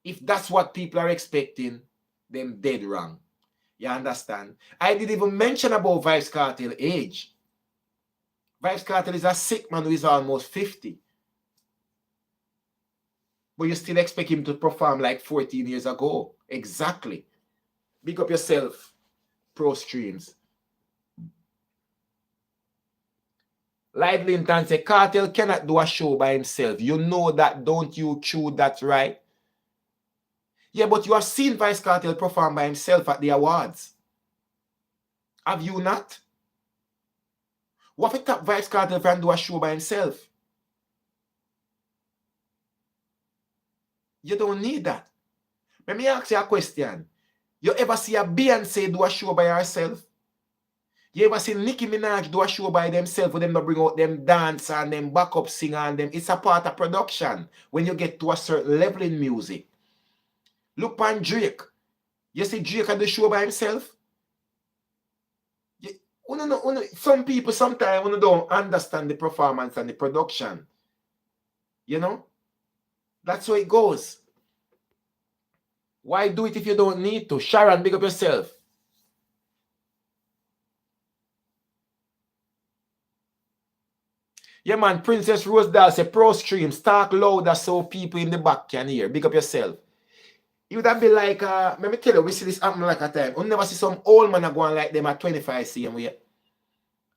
if that's what people are expecting, them dead wrong. You understand? I didn't even mention about Vybz Kartel age. Vybz Kartel is a sick man who is almost 50. But you still expect him to perform like 14 years ago. Exactly. Big up yourself, Pro Streams. Live Linton say, Cartel cannot do a show by himself. You know that, don't you? True, that's right. Yeah, but you have seen Vybz Kartel perform by himself at the awards. Have you not? What if Vybz Kartel can do a show by himself? You don't need that. Let me ask you a question. You ever see a Beyonce do a show by herself? You ever see Nicki Minaj do a show by themselves for them to bring out them dance and them backup singer and them? It's a part of production when you get to a certain level in music. Look on Drake. You see Drake at the show by himself? Some people sometimes don't understand the performance and the production. You know? That's how it goes. Why do it if you don't need to? Sharon, big up yourself. Yeah, man. Princess Rosedale say pro streams talk louder so people in the back can hear. Big up yourself. You would have been like, let me tell you, we see this happen like a time. We never see some old man going like them at 25 same way.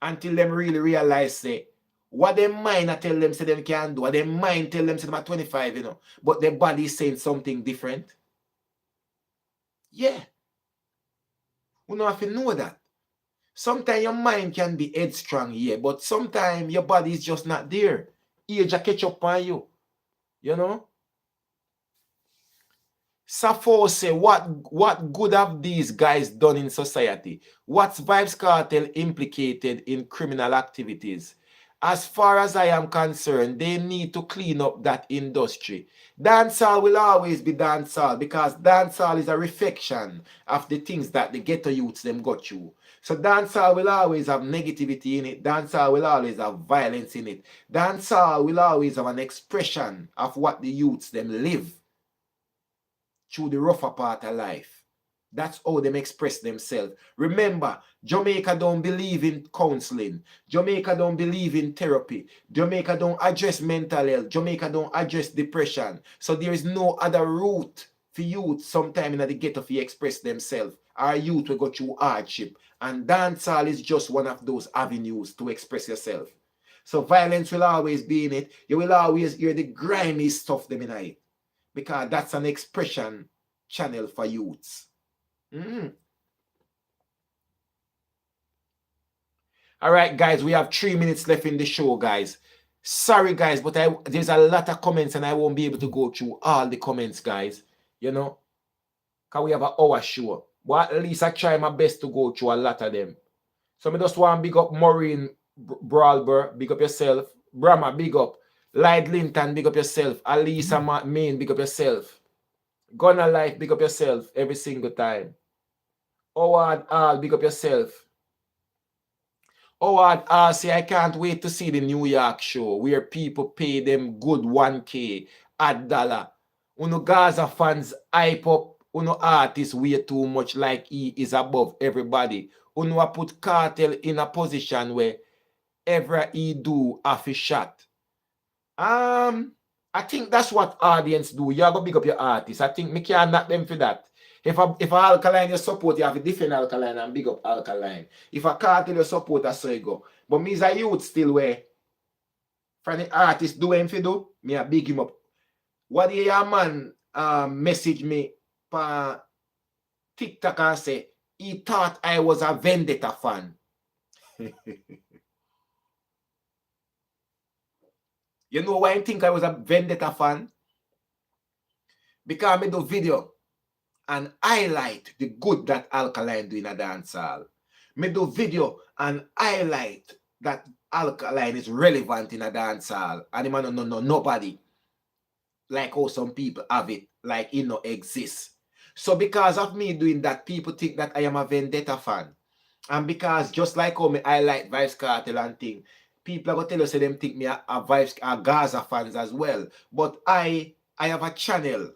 Until them really realize, say, what their mind I tell them say them can do, what their mind tell them say them at 25, you know. But their body is saying something different. Yeah. We don't have to know that. Sometimes your mind can be headstrong, yeah, but sometimes your body is just not there. Age a catch up on you. You know? Safo say, what good have these guys done in society? What's Vybz Kartel implicated in criminal activities? As far as I am concerned, they need to clean up that industry. Dancehall will always be dancehall because dancehall is a reflection of the things that the ghetto youths them got through. So dancehall will always have negativity in it. Dancehall will always have violence in it. Dancehall will always have an expression of what the youths them live through the rougher part of life. That's how them express themselves. Remember, Jamaica don't believe in counseling. Jamaica don't believe in therapy. Jamaica don't address mental health. Jamaica don't address depression. So there is no other route for youth sometime in the ghetto to express themselves. Our youth will go through hardship. And dancehall is just one of those avenues to express yourself. So violence will always be in it. You will always hear the grimy stuff them in it. Because that's an expression channel for youths. All right, guys, we have 3 minutes left in the show, guys. Sorry, guys, but there's a lot of comments and I won't be able to go through all the comments, guys. You know, because we have an hour show. But at least I try my best to go through a lot of them. So I just want to big up Maureen Brawlber, big up yourself. Brahma, big up. Light Linton, big up yourself. Alisa Main, big up yourself. Gonna Life, big up yourself every single time. Howard All, big up yourself. Howard All say, I can't wait to see the New York show where people pay them good 1K at dollar. Uno Gaza fans hype up uno artist way too much like he is above everybody. Uno put Cartel in a position where ever he do a fish shot. I think that's what audience do. You gotta big up your artists. I think me can't knock them for that. If Alkaline you support, you have to defend Alkaline and big up Alkaline. If a Cartel you support, that's so you go. But me as a youth still where from the artist do him for do, me a big him up. What your man message me for TikTok and say he thought I was a Vendetta fan. You know why I think I was a Vendetta fan? Because I do video and highlight the good that Alkaline do in a dancehall. Me do video and highlight that Alkaline is relevant in a dancehall. And the man don't know nobody. Like how some people have it, like it no exists. So because of me doing that, people think that I am a Vendetta fan. And because just like how me highlight Vybz Kartel and thing, people are going to tell us them think me a Gaza fans as well. But I have a channel.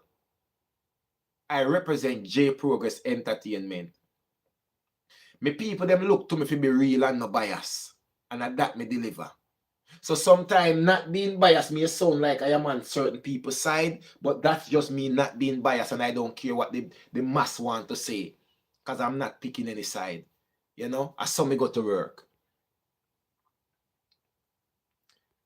I represent J Progress Entertainment. Me people them look to me to be real and no bias. And at that me deliver. So sometimes not being biased may sound like I am on certain people's side, but that's just me not being biased and I don't care what the mass want to say. Because I'm not picking any side. You know, I saw me go to work.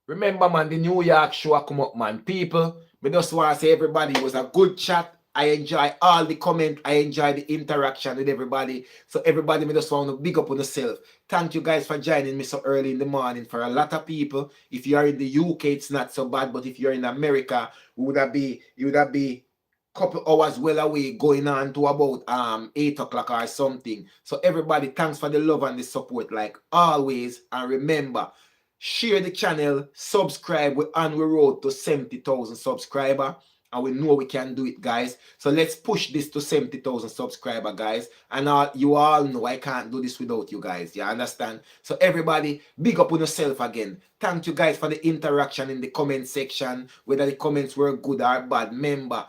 Remember, man, the New York show come up, man. People, me just want to say everybody, it was a good chat. I enjoy all the comment. I enjoy the interaction with everybody. So everybody, me just want to big up on yourself. Thank you guys for joining me so early in the morning. For a lot of people, if you are in the UK, it's not so bad. But if you're in America, you would have be a couple hours well away going on to about 8 o'clock or something. So everybody, thanks for the love and the support like always. And remember, share the channel, subscribe. We're on the road to 70,000 subscribers. and we know we can do it, guys. So let's push this to 70,000 subscribers, guys. And you all know I can't do this without you guys. You understand? So everybody, big up on yourself again. Thank you guys for the interaction in the comment section, whether the comments were good or bad. Remember,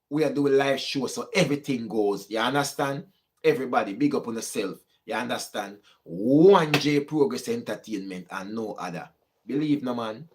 we are doing live show, so everything goes. You understand? Everybody, big up on yourself. You understand? 1J Progress Entertainment and no other. Believe no, man.